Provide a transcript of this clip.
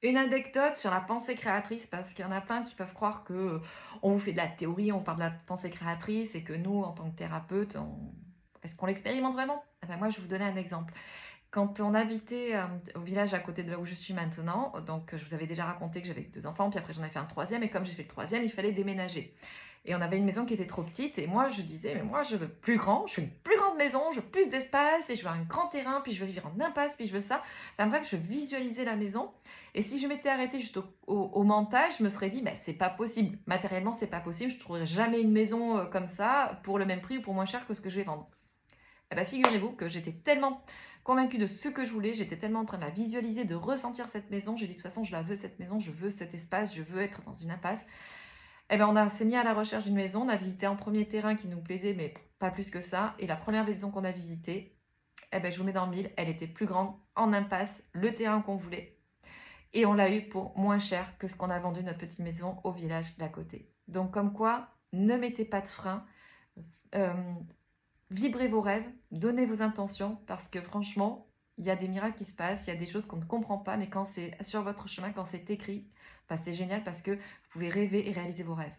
Une anecdote sur la pensée créatrice, parce qu'il y en a plein qui peuvent croire que on vous fait de la théorie, on parle de la pensée créatrice et que nous, en tant que thérapeute, est-ce qu'on l'expérimente vraiment? Eh ben moi, je vais vous donner un exemple. Quand on habitait au village à côté de là où je suis maintenant, donc je vous avais déjà raconté que j'avais 2 enfants, puis après j'en ai fait un troisième, et comme j'ai fait le troisième, il fallait déménager. Et on avait une maison qui était trop petite, et moi je disais, mais moi je veux plus grand, je veux une plus grande maison, je veux plus d'espace, et je veux un grand terrain, puis je veux vivre en impasse, puis je veux ça. Enfin bref, je visualisais la maison, et si je m'étais arrêtée juste au mental, je me serais dit, mais c'est pas possible, matériellement c'est pas possible, je trouverai jamais une maison comme ça, pour le même prix ou pour moins cher que ce que je vais vendre. Eh ben, figurez-vous que j'étais tellement convaincue de ce que je voulais, j'étais tellement en train de la visualiser, de ressentir cette maison. J'ai dit de toute façon, je la veux cette maison, je veux cet espace, je veux être dans une impasse. Eh ben, s'est mis à la recherche d'une maison, on a visité un premier terrain qui nous plaisait, mais pas plus que ça. Et la première maison qu'on a visitée, eh ben, je vous mets dans le mille, elle était plus grande, en impasse, le terrain qu'on voulait. Et on l'a eu pour moins cher que ce qu'on a vendu notre petite maison au village d'à côté. Donc comme quoi, ne mettez pas de frein. Euh, Vibrez vos rêves, donnez vos intentions, parce que franchement, il y a des miracles qui se passent, il y a des choses qu'on ne comprend pas, mais quand c'est sur votre chemin, quand c'est écrit, bah, c'est génial parce que vous pouvez rêver et réaliser vos rêves.